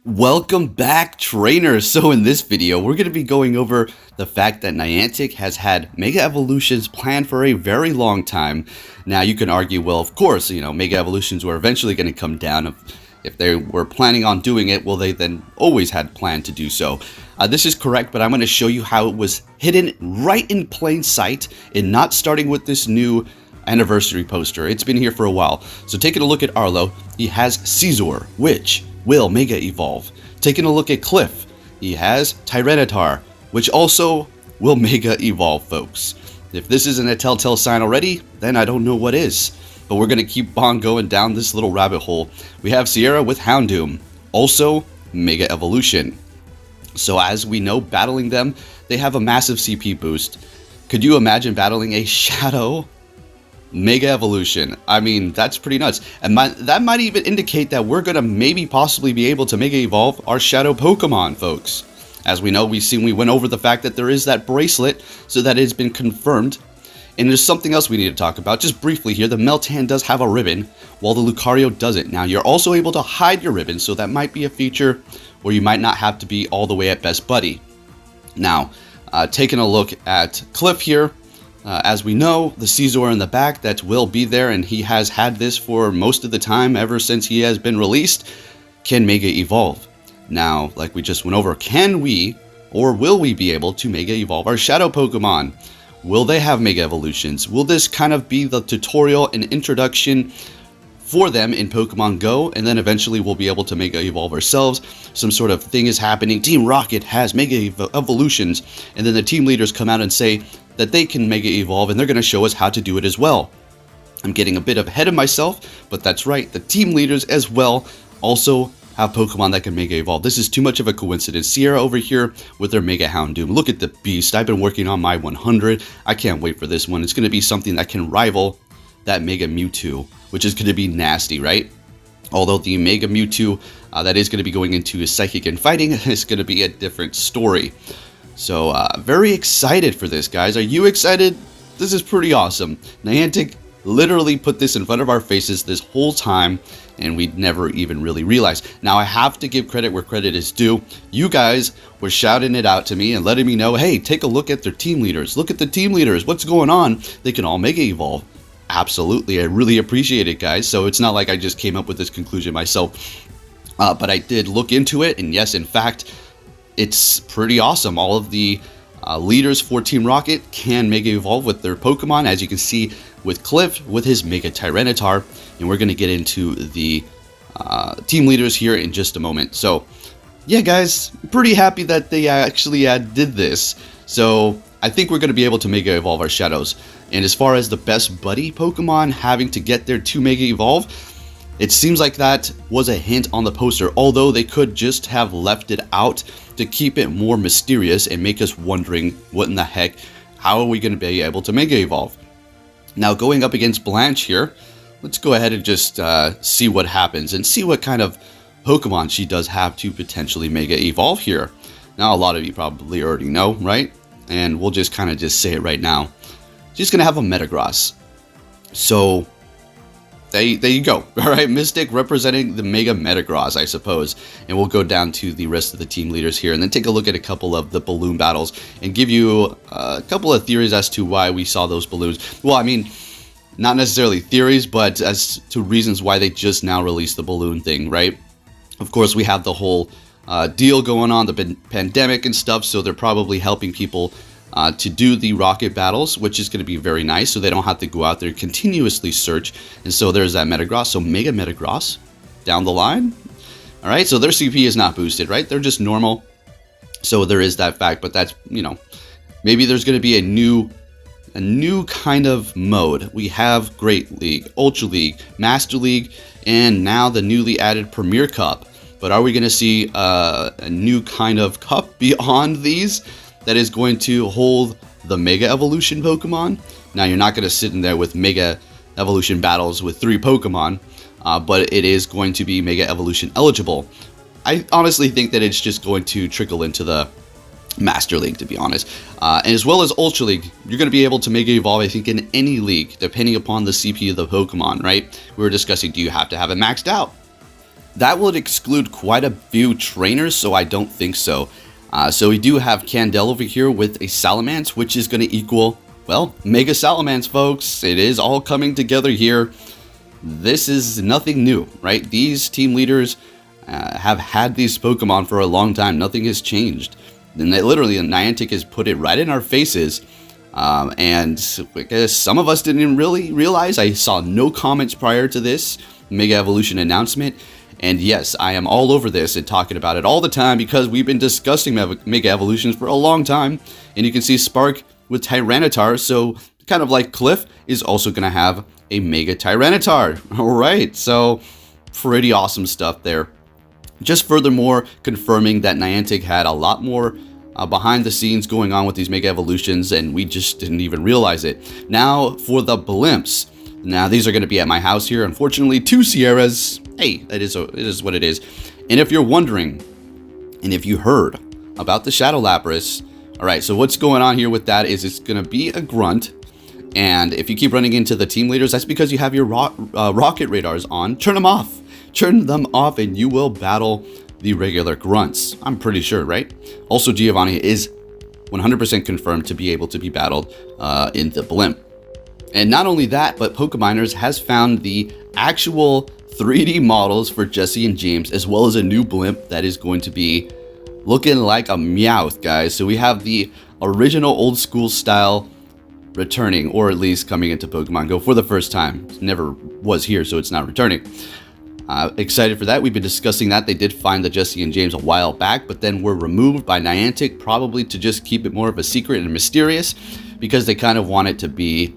Welcome back, trainers! So in this video, we're going to be going over the fact that Niantic has had Mega Evolutions planned for a very long time. Now you can argue, well, of course, Mega Evolutions were eventually going to come down. If they were planning on doing it, well, they then always had planned to do so. This is correct, but I'm going to show you how it was hidden right in plain sight and not starting with this new anniversary poster. It's been here for a while. So taking a look at Arlo, he has Scizor, which will Mega Evolve. Taking a look at Cliff, he has Tyranitar, which also will Mega Evolve, folks. If this isn't a telltale sign already, then I don't know what is. But we're going to keep on going down this little rabbit hole. We have Sierra with Houndoom, also Mega Evolution. So as we know, battling them, they have a massive CP boost. Could you imagine battling a Shadow Mega Evolution? I mean, that's pretty nuts. And that might even indicate that we're gonna maybe possibly be able to Mega Evolve our Shadow Pokemon, folks. As we know, we went over the fact that there is that bracelet, so that it's been confirmed. And there's something else we need to talk about, just briefly here. The Meltan does have a ribbon, while the Lucario doesn't. Now, you're also able to hide your ribbon, so that might be a feature where you might not have to be all the way at Best Buddy. Now, taking a look at Cliff here, as we know, the Scizor in the back, that will be there, and he has had this for most of the time ever since he has been released, can Mega Evolve. Now, like we just went over, can we, or will we be able to Mega Evolve our Shadow Pokemon? Will they have Mega Evolutions? Will this kind of be the tutorial and introduction for them in Pokemon Go, and then eventually we'll be able to Mega Evolve ourselves? Some sort of thing is happening. Team Rocket has Mega Evolutions, and then the team leaders come out and say that they can Mega Evolve, and they're going to show us how to do it as well. I'm getting a bit ahead of myself, but that's right. The team leaders as well also have Pokemon that can Mega Evolve. This is too much of a coincidence. Sierra over here with their Mega Houndoom. Look at the beast. I've been working on my 100. I can't wait for this one. It's going to be something that can rival that Mega Mewtwo, which is going to be nasty, right? Although the Mega Mewtwo that is going to be going into Psychic and Fighting is going to be a different story. So, very excited for this, guys. Are you excited? This is pretty awesome. Niantic literally put this in front of our faces this whole time, and we'd never even really realized. Now, I have to give credit where credit is due. You guys were shouting it out to me and letting me know, hey, take a look at their team leaders. Look at the team leaders. What's going on? They can all Mega Evolve. Absolutely. I really appreciate it, guys. So it's not like I just came up with this conclusion myself. But I did look into it, and yes, in fact, it's pretty awesome. All of the leaders for Team Rocket can Mega Evolve with their Pokemon, as you can see with Cliff with his Mega Tyranitar. And we're going to get into the team leaders here in just a moment. So, yeah, guys, pretty happy that they actually did this. So, I think we're going to be able to Mega Evolve our Shadows. And as far as the Best Buddy Pokemon having to get there to Mega Evolve, it seems like that was a hint on the poster, although they could just have left it out to keep it more mysterious and make us wondering, what in the heck, how are we going to be able to Mega Evolve? Now, going up against Blanche here, let's go ahead and just see what happens and see what kind of Pokemon she does have to potentially Mega Evolve here. Now, a lot of you probably already know, right? And we'll just kind of just say it right now. She's going to have a Metagross. So, there you go. All right, Mystic representing the Mega Metagross, I suppose. And we'll go down to the rest of the team leaders here and then take a look at a couple of the balloon battles and give you a couple of theories as to why we saw those balloons. Well, I mean, not necessarily theories, but as to reasons why they just now released the balloon thing, right? Of course, we have the whole deal going on, the pandemic and stuff, so they're probably helping people to do the rocket battles, which is going to be very nice, so they don't have to go out there and continuously search. And so there's that Metagross. So Mega Metagross down the line. All right, so their CP is not boosted, right? They're just normal. So there is that fact, but that's, maybe there's going to be a new kind of mode. We have Great League, Ultra League, Master League, and now the newly added Premier Cup. But are we going to see a new kind of cup beyond these that is going to hold the Mega Evolution Pokemon? Now, you're not going to sit in there with Mega Evolution battles with 3 Pokemon, but it is going to be Mega Evolution eligible. I honestly think that it's just going to trickle into the Master League, to be honest. And as well as Ultra League, you're going to be able to Mega Evolve, I think, in any league, depending upon the CP of the Pokemon, right? We were discussing, do you have to have it maxed out? That would exclude quite a few trainers, so I don't think so. So we do have Candel over here with a Salamence, which is going to equal, well, Mega Salamence, folks. It is all coming together here. This is nothing new, right? These team leaders have had these Pokemon for a long time. Nothing has changed. And they literally, Niantic has put it right in our faces. And I guess some of us didn't really realize. I saw no comments prior to this Mega Evolution announcement. And yes, I am all over this and talking about it all the time because we've been discussing Mega Evolutions for a long time. And you can see Spark with Tyranitar, so kind of like Cliff is also going to have a Mega Tyranitar. Alright, so pretty awesome stuff there. Just furthermore confirming that Niantic had a lot more behind the scenes going on with these Mega Evolutions, and we just didn't even realize it. Now for the blimps. Now these are going to be at my house here. Unfortunately, 2 Sierras. Hey, it is what it is. And if you're wondering, and if you heard about the Shadow Lapras, all right, so what's going on here with that is it's going to be a grunt. And if you keep running into the team leaders, that's because you have your rocket radars on. Turn them off. Turn them off and you will battle the regular grunts. I'm pretty sure, right? Also, Giovanni is 100% confirmed to be able to be battled in the blimp. And not only that, but Pokeminers has found the actual 3D models for Jesse and James, as well as a new blimp that is going to be looking like a Meowth, guys. So we have the original old school style returning, or at least coming into Pokemon Go for the first time. It never was here, so it's not returning. Excited for that. We've been discussing that. They did find the Jesse and James a while back, but then were removed by Niantic, probably to just keep it more of a secret and mysterious, because they kind of want it to be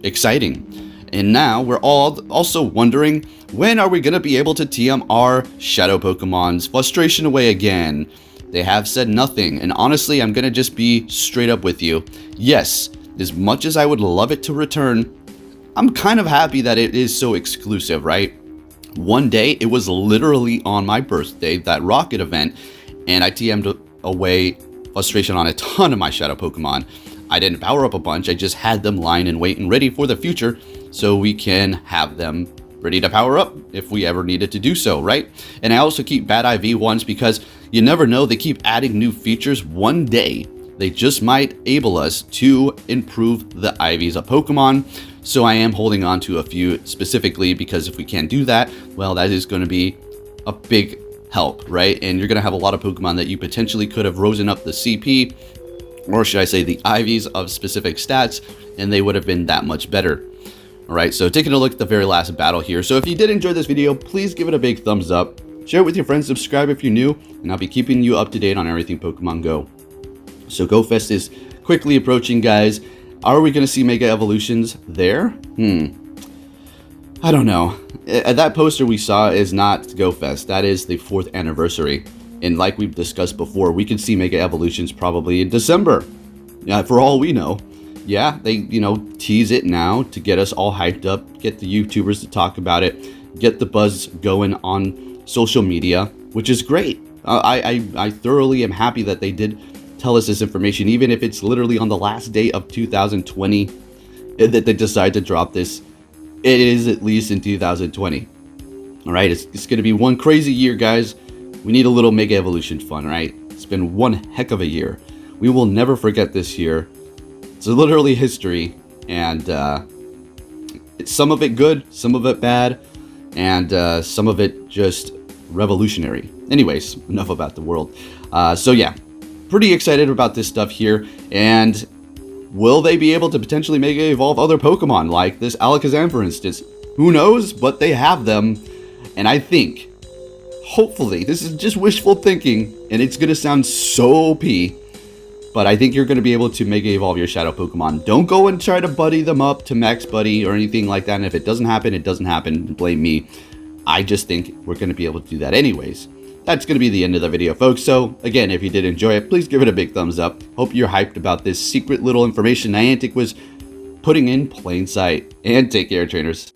exciting. And now we're all also wondering, when are we going to be able to TM our Shadow Pokemon's frustration away again? They have said nothing, and honestly, I'm going to just be straight up with you. Yes, as much as I would love it to return, I'm kind of happy that it is so exclusive, right? One day, it was literally on my birthday, that Rocket event, and I TM'd away frustration on a ton of my Shadow Pokemon. I didn't power up a bunch, I just had them lying in wait and ready for the future, so we can have them ready to power up if we ever needed to do so, right? And I also keep bad IV ones because you never know, they keep adding new features. One day, they just might enable us to improve the IVs of Pokemon. So I am holding on to a few specifically because if we can't do that, well, that is going to be a big help, right? And you're going to have a lot of Pokemon that you potentially could have risen up the CP, or should I say the IVs of specific stats, and they would have been that much better. Alright, so taking a look at the very last battle here. So if you did enjoy this video, please give it a big thumbs up. Share it with your friends, subscribe if you're new, and I'll be keeping you up to date on everything Pokemon Go. So GoFest is quickly approaching, guys. Are we going to see Mega Evolutions there? I don't know. That poster we saw is not GoFest. That is the 4th anniversary. And like we've discussed before, we could see Mega Evolutions probably in December. Yeah, for all we know. Yeah, they, tease it now to get us all hyped up, get the YouTubers to talk about it, get the buzz going on social media, which is great. I thoroughly am happy that they did tell us this information, even if it's literally on the last day of 2020 that they decide to drop this. It is at least in 2020. All right, it's going to be one crazy year, guys. We need a little Mega Evolution fun, right? It's been one heck of a year. We will never forget this year. It's literally history, and it's some of it good, some of it bad, and some of it just revolutionary. Anyways, enough about the world. So yeah, pretty excited about this stuff here, and will they be able to potentially Mega Evolve other Pokemon, like this Alakazam, for instance? Who knows, but they have them, and I think, hopefully, this is just wishful thinking, and it's going to sound so OP, but I think you're going to be able to Mega Evolve your Shadow Pokemon. Don't go and try to buddy them up to Max Buddy or anything like that. And if it doesn't happen, it doesn't happen. Blame me. I just think we're going to be able to do that anyways. That's going to be the end of the video, folks. So, again, if you did enjoy it, please give it a big thumbs up. Hope you're hyped about this secret little information Niantic was putting in plain sight. And take care, trainers.